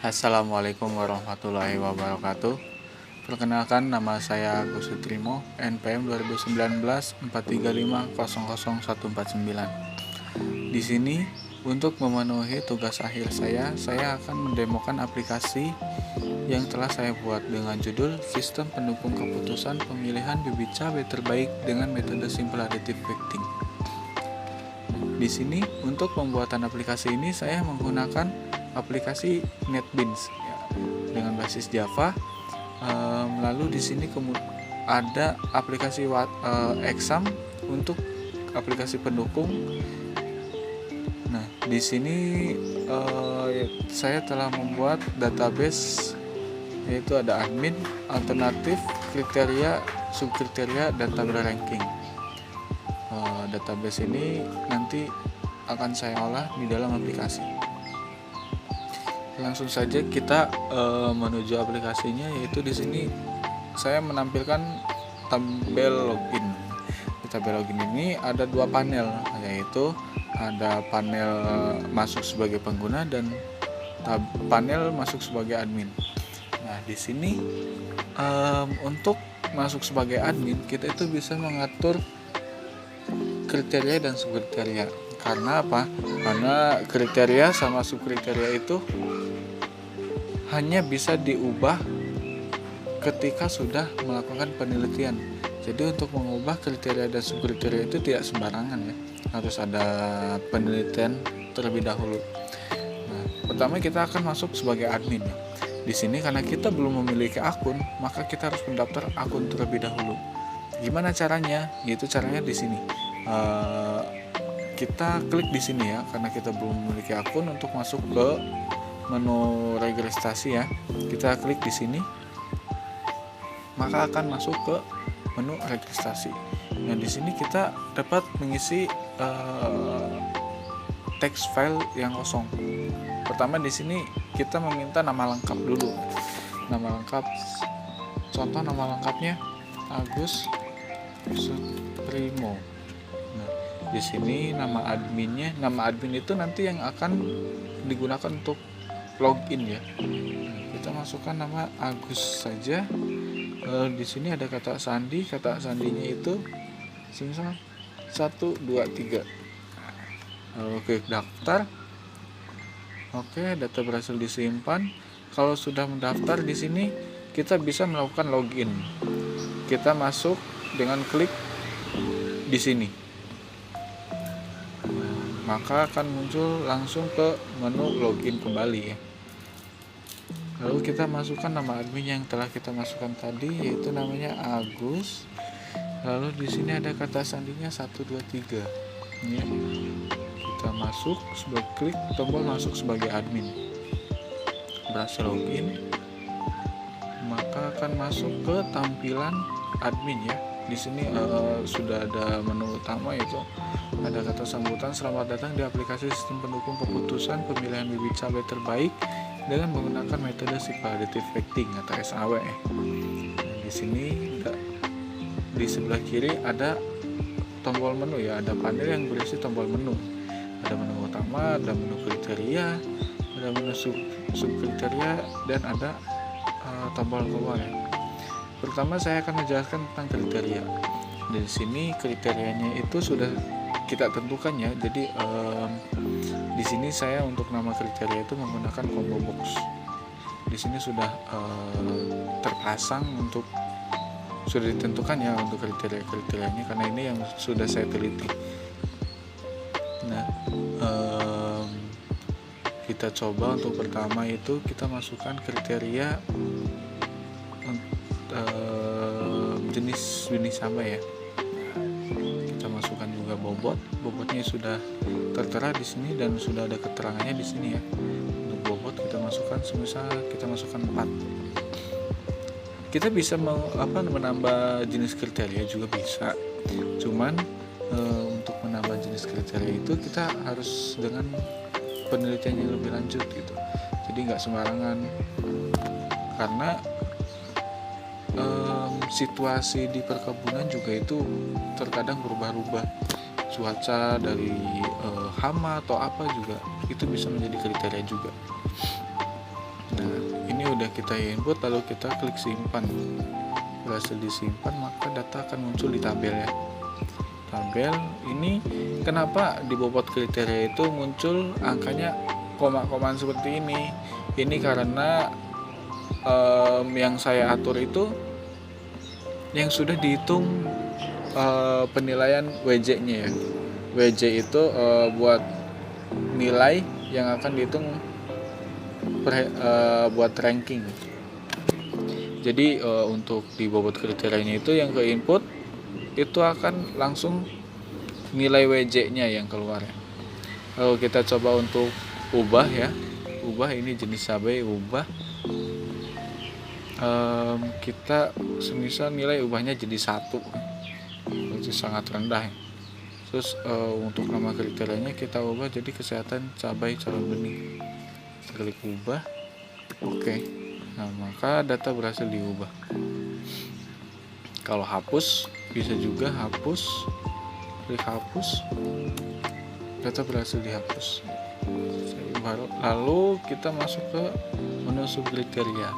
Assalamualaikum warahmatullahi wabarakatuh. Perkenalkan, nama saya Agus Sutrimo, NPM 2019 435000149. Di sini untuk memenuhi tugas akhir saya akan mendemokan aplikasi yang telah saya buat dengan judul Sistem Pendukung Keputusan Pemilihan Bibit Cabai Terbaik dengan Metode Simple Additive Facting. Di sini untuk pembuatan aplikasi ini saya menggunakan aplikasi NetBeans ya, dengan basis Java. Lalu di sini ada aplikasi Exam untuk aplikasi pendukung. Nah, di sini saya telah membuat database, yaitu ada admin, alternatif, kriteria, subkriteria, dan tabel ranking. Database ini nanti akan saya olah di dalam aplikasi. Langsung saja kita menuju aplikasinya, yaitu di sini saya menampilkan tabel login. Di tabel login ini ada dua panel, yaitu ada panel masuk sebagai pengguna dan panel masuk sebagai admin. Nah, di sini untuk masuk sebagai admin kita itu bisa mengatur kriteria dan subkriteria. Karena apa? Karena kriteria sama subkriteria itu hanya bisa diubah ketika sudah melakukan penelitian. Jadi untuk mengubah kriteria dan subkriteria itu tidak sembarangan ya. Harus ada penelitian terlebih dahulu. Nah, pertama kita akan masuk sebagai admin ya. Di sini karena kita belum memiliki akun, maka kita harus mendaftar akun terlebih dahulu. Gimana caranya? Yaitu caranya di sini. Kita klik di sini ya, karena kita belum memiliki akun. Untuk masuk ke menu registrasi ya, kita klik di sini, maka akan masuk ke menu registrasi. Nah, di sini kita dapat mengisi teks file yang kosong. Pertama di sini kita meminta nama lengkap dulu. Nama lengkap, contoh nama lengkapnya Agus Sutrimo. Nah, di sini nama adminnya, nama admin itu nanti yang akan digunakan untuk login ya. Nah, kita masukkan nama Agus saja. Di sini ada kata sandi, kata sandinya itu misal 1 2 3. Lalu klik daftar. Oke, data berhasil disimpan. Kalau sudah mendaftar di sini kita bisa melakukan login. Kita masuk dengan klik di sini. Maka akan muncul langsung ke menu login kembali ya. Lalu kita masukkan nama admin yang telah kita masukkan tadi, yaitu namanya Agus. Lalu di sini ada kata sandinya 1 2 3 ya. Kita masuk sebagai klik tombol masuk sebagai admin. Berhasil login, maka akan masuk ke tampilan admin ya. Di sini sudah ada menu utama, yaitu ada kata sambutan, selamat datang di aplikasi sistem pendukung keputusan pemilihan bibit cabai terbaik dengan menggunakan metode Simple Additive Facting atau SAW. Nah, di sini di sebelah kiri ada tombol menu ya, ada panel yang berisi tombol menu. Ada menu utama, ada menu kriteria, ada menu subkriteria, dan ada tombol-tombol ya. Pertama saya akan menjelaskan tentang kriteria. Di sini kriterianya itu sudah kita tentukan ya. Jadi di sini saya untuk nama kriteria itu menggunakan combo box. Di sini sudah terpasang sudah ditentukan ya untuk kriteria-kriterianya, karena ini yang sudah saya teliti. Nah, kita coba untuk pertama itu kita masukkan kriteria jenis cabai ya. Kita masukkan juga bobotnya sudah tertera di sini dan sudah ada keterangannya di sini ya. Untuk bobot kita masukkan semisal kita masukkan 4. Kita bisa menambah jenis kriteria juga bisa. Cuman untuk menambah jenis kriteria itu kita harus dengan penelitian yang lebih lanjut gitu. Jadi nggak sembarangan, karena situasi di perkebunan juga itu terkadang berubah-ubah. Cuaca dari hama atau apa juga itu bisa menjadi kriteria juga. sudah kita input lalu kita klik simpan, berhasil disimpan, maka data akan muncul di tabel ya. Tabel ini kenapa di bobot kriteria itu muncul angkanya koma-komaan seperti ini? Ini karena yang saya atur itu yang sudah dihitung penilaian WJ-nya ya. WJ itu buat nilai yang akan dihitung buat ranking. Jadi untuk di bobot kriterianya itu yang ke input itu akan langsung nilai WJ-nya yang keluar ya. Lalu kita coba untuk ubah ya. Ubah ini jenis cabai ubah. Kita semisal nilai ubahnya jadi 1, itu sangat rendah ya. Terus untuk nama kriterianya kita ubah jadi kesehatan cabai calon benih. Klik ubah, oke. Nah maka data berhasil diubah. Kalau hapus bisa juga hapus, klik hapus, data berhasil dihapus. Lalu kita masuk ke menu subkriteria.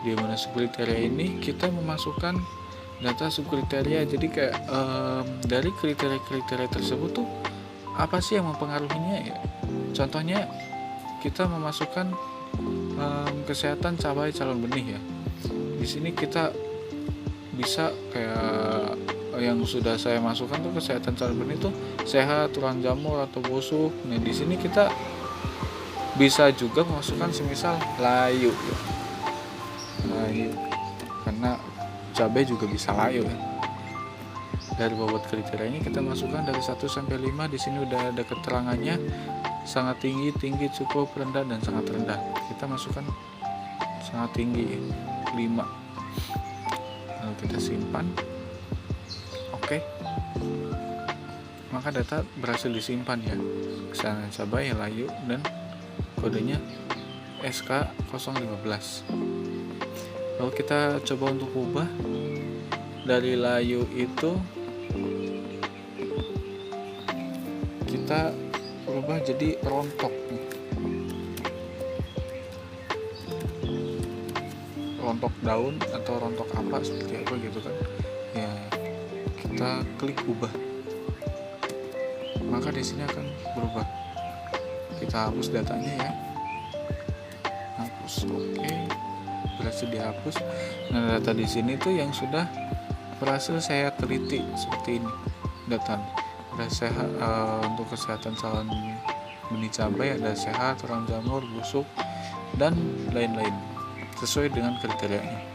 Di menu subkriteria ini kita memasukkan data subkriteria. Jadi kayak dari kriteria-kriteria tersebut tuh apa sih yang mempengaruhinya ya? Contohnya kita memasukkan kesehatan cabai calon benih ya. Di sini kita bisa kayak yang sudah saya masukkan tuh kesehatan calon benih tuh sehat, turun jamur atau busuk. Nah di sini kita bisa juga memasukkan semisal layu ya. Layu karena cabai juga bisa layu ya. Dari bobot kriterianya kita masukkan dari 1 sampai 5. Di sini udah ada keterangannya, sangat tinggi, tinggi, cukup, rendah, dan sangat rendah. Kita masukkan sangat tinggi 5. Lalu kita simpan. Oke. Maka data berhasil disimpan ya. Kesehatan cabai, layu, dan kodenya SK015. Lalu kita coba untuk ubah dari layu itu kita ubah jadi rontok nih. Rontok daun atau rontok apa seperti apa gitu kan ya, kita klik ubah maka di sini akan berubah. Kita hapus datanya ya, hapus, oke, berhasil dihapus. Nah data di sini tuh yang sudah berhasil saya teliti seperti ini data. Ada sehat untuk kesehatan calon benih cabai, ada sehat, terang jamur, busuk, dan lain-lain sesuai dengan kriterianya.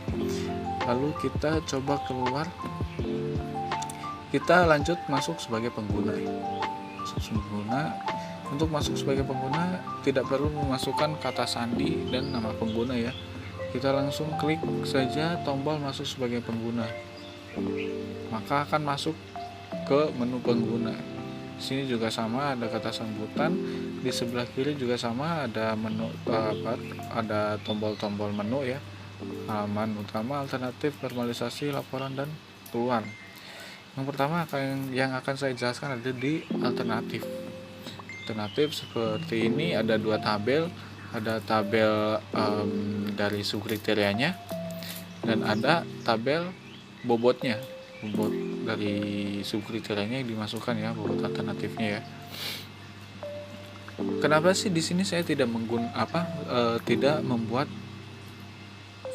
Lalu kita coba keluar, kita lanjut masuk sebagai pengguna. Untuk masuk sebagai pengguna tidak perlu memasukkan kata sandi dan nama pengguna ya. Kita langsung klik saja tombol masuk sebagai pengguna, maka akan masuk ke menu pengguna. Di sini juga sama, ada kata sambutan. Di sebelah kiri juga sama, ada menu ada tombol-tombol menu ya. Halaman utama, alternatif, normalisasi, laporan, dan keluar. Yang pertama yang akan saya jelaskan ada di alternatif. Alternatif seperti ini, ada 2 tabel. Ada tabel dari subkriterianya dan ada tabel bobotnya. Bobot dari subkriterianya yang dimasukkan ya, bobot alternatifnya ya. Kenapa sih di sini saya tidak tidak membuat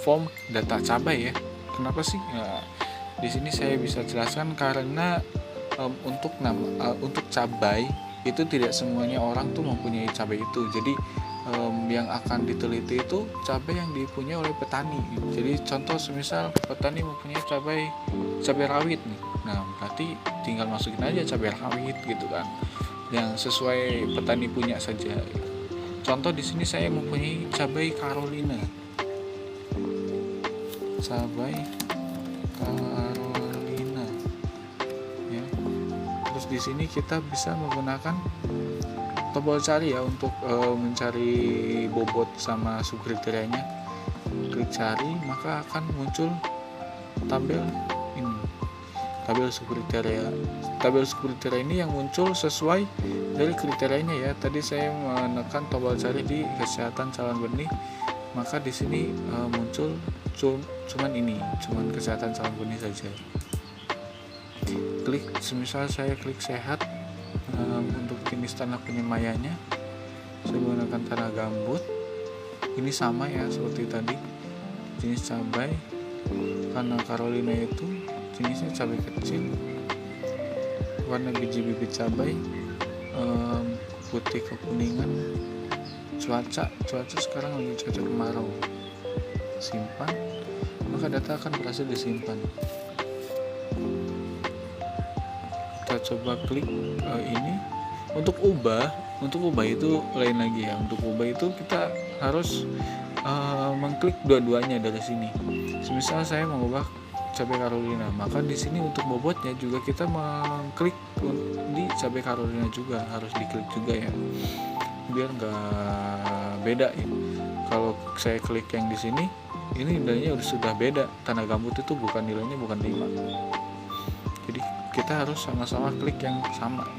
form data cabai ya? Kenapa sih? Nah, di sini saya bisa jelaskan karena untuk cabai itu tidak semuanya orang tuh mempunyai cabai itu. Jadi yang akan diteliti itu cabai yang dipunyai oleh petani. Jadi contoh semisal petani mempunyai cabai rawit nih. Nah, berarti tinggal masukin aja cabai rawit gitu kan. Yang sesuai petani punya saja. Contoh di sini saya mempunyai cabai Carolina. Cabai Carolina. Ya. Terus di sini kita bisa menggunakan tombol cari ya untuk mencari bobot sama subkriterianya. Klik cari maka akan muncul tabel ini, tabel subkriteria. Tabel subkriteria ini yang muncul sesuai dari kriterianya ya. Tadi saya menekan tombol cari di kesehatan calon benih, maka di sini muncul cuman kesehatan calon benih saja. Klik, semisal saya klik sehat, untuk jenis tanah penyemayanya saya menggunakan tanah gambut. Ini sama ya seperti tadi, jenis cabai. Karena Carolina itu jenisnya cabai kecil, warna biji-bibit cabai putih kekuningan. Cuaca sekarang lagi cuaca kemarau. Simpan, maka data akan berhasil disimpan. Kita coba klik ini. Untuk ubah itu lain lagi ya. Untuk ubah itu kita harus mengklik dua-duanya dari sini. Semisal saya mengubah cabai Carolina, maka di sini untuk bobotnya juga kita mengklik di cabai Carolina juga, harus diklik juga ya, biar nggak beda ya. Kalau saya klik yang di sini, ini nilainya sudah beda. Tanah gambut itu nilainya bukan 5. Jadi kita harus sama-sama klik yang sama.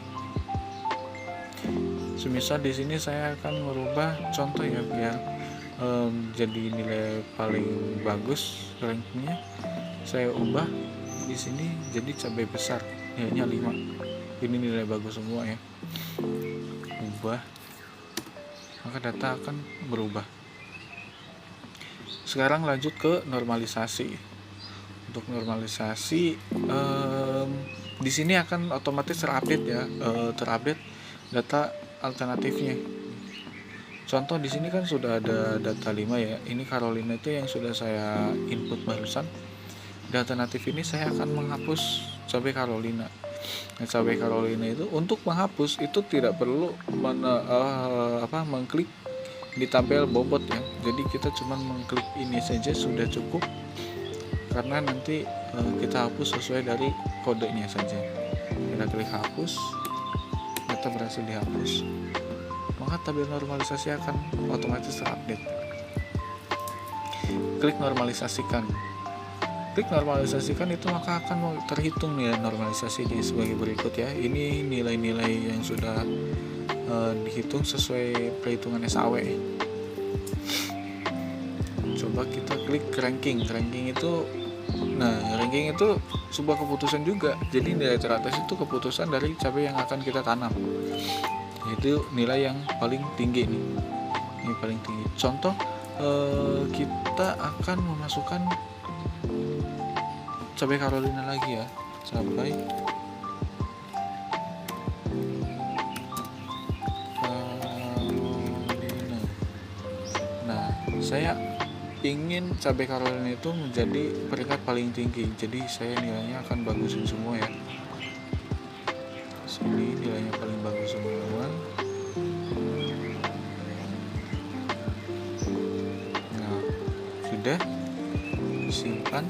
Semisal di sini saya akan merubah contoh ya, biar jadi nilai paling bagus rankingnya. Saya ubah di sini jadi cabai besar, nilainya 5. Ini nilai bagus semua ya. Ubah, maka data akan berubah. Sekarang lanjut ke normalisasi. Untuk normalisasi di sini akan otomatis terupdate ya, terupdate data alternatifnya. Contoh di sini kan sudah ada data 5 ya. Ini Carolina itu yang sudah saya input barusan. Di alternatif ini saya akan menghapus cabai Carolina. Nah, cabai Carolina itu untuk menghapus itu tidak perlu mengklik di tabel bobot ya. Jadi kita cuma mengklik ini saja sudah cukup, karena nanti kita hapus sesuai dari kodenya saja. Kita klik hapus, data berhasil dihapus, maka tabel normalisasi akan otomatis terupdate. Klik normalisasikan. Klik normalisasikan itu maka akan terhitung nilai normalisasinya sebagai berikut ya. Ini nilai-nilai yang sudah dihitung sesuai perhitungan SAW. Coba kita klik ranking. Ranking itu sebuah keputusan juga. Jadi nilai teratas itu keputusan dari cabai yang akan kita tanam. Itu nilai yang paling tinggi nih. Ini paling tinggi. Contoh, kita akan memasukkan cabai Carolina lagi ya. Cabai Carolina. Nah, saya ingin cabai Carolina itu menjadi peringkat paling tinggi. Jadi saya nilainya akan bagusin semua ya. Sini nilainya paling bagus semua. Nah, sudah simpan.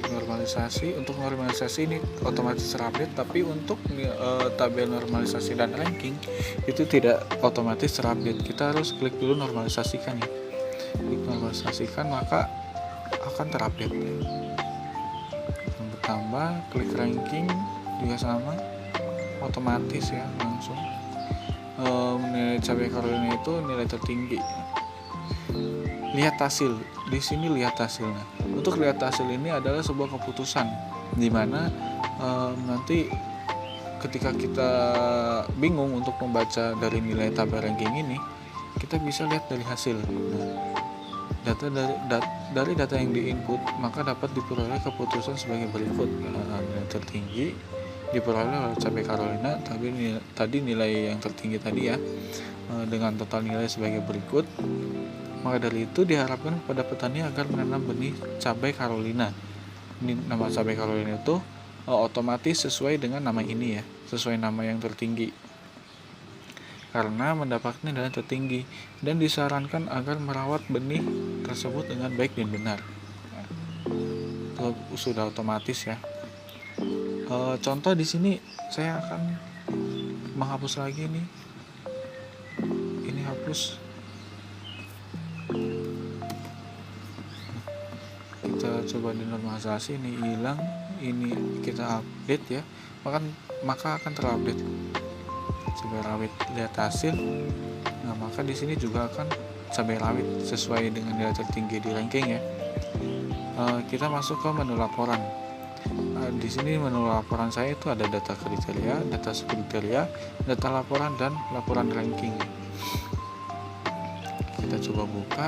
Normalisasi. Untuk normalisasi ini otomatis terupdate, tapi untuk tabel normalisasi dan ranking itu tidak otomatis terupdate. Kita harus klik dulu normalisasikan ya. Klik normalisasikan, maka akan terupdate. Bertambah, klik ranking juga sama, otomatis ya langsung. Nilai cabai Carolina itu nilai tertinggi. Lihat hasil. Di sini lihat hasilnya. Untuk lihat hasil ini adalah sebuah keputusan di mana nanti ketika kita bingung untuk membaca dari nilai tabel ranking ini, kita bisa lihat dari hasil. Nah, data dari data yang diinput maka dapat diperoleh keputusan sebagai berikut. Nilai tertinggi diperoleh oleh cabai Carolina, tadi nilai yang tertinggi tadi ya, dengan total nilai sebagai berikut. Maka dari itu diharapkan kepada petani agar menanam benih cabai Carolina. Ini nama cabai Carolina itu otomatis sesuai dengan nama ini ya, sesuai nama yang tertinggi. Karena mendapatkan nilai tertinggi, dan disarankan agar merawat benih tersebut dengan baik dan benar. Itu sudah otomatis ya. Contoh di sini saya akan menghapus lagi nih. Ini hapus. Kita coba dinormalisasi, ini hilang, ini kita update ya, maka akan terupdate. Coba lihat hasil, Nah, maka di sini juga akan cabai rawit sesuai dengan nilai tertinggi di ranking ya. Kita masuk ke menu laporan. Di sini menu laporan saya itu ada data kriteria, data subkriteria, data laporan, dan laporan ranking. Kita coba buka.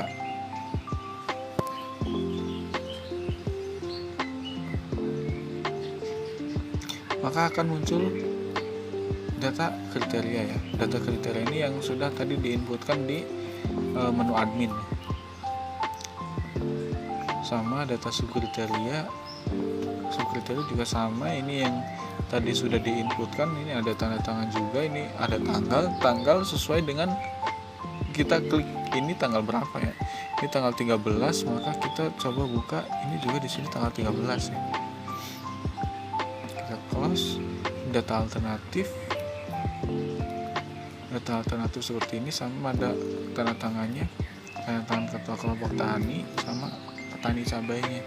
Maka akan muncul data kriteria ya. Data kriteria ini yang sudah tadi diinputkan di menu admin. Sama data subkriteria juga sama, ini yang tadi sudah diinputkan, ini ada tanda tangan juga, ini ada tanggal sesuai dengan kita klik ini tanggal berapa ya. Ini tanggal 13, maka kita coba buka, ini juga di sini tanggal 13 ya. Kita close. Data alternatif seperti ini, sama ada tanda tangannya, tanda tangan ketua kelompok tani sama petani cabainya.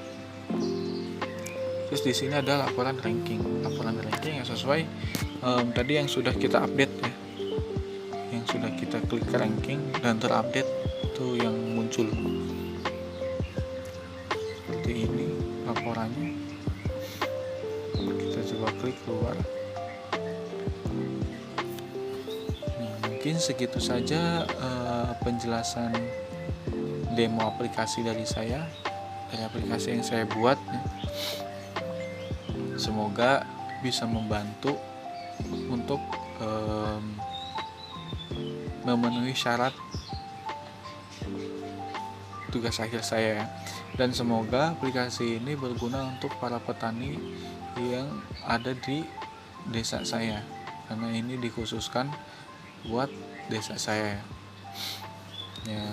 Terus di sini ada laporan ranking yang sesuai tadi yang sudah kita update ya, yang sudah kita klik ranking dan terupdate itu yang muncul seperti ini laporannya. Kita coba klik keluar. Nah, mungkin segitu saja penjelasan demo aplikasi dari saya, dari aplikasi yang saya buat ya. Semoga bisa membantu untuk memenuhi syarat tugas akhir saya ya. Dan semoga aplikasi ini berguna untuk para petani yang ada di desa saya, karena ini dikhususkan buat desa saya ya.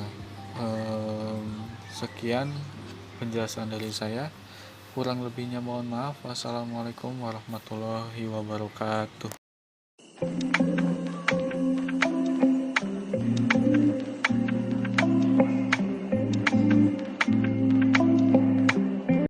Sekian penjelasan dari saya, kurang lebihnya mohon maaf. Wassalamualaikum warahmatullahi wabarakatuh.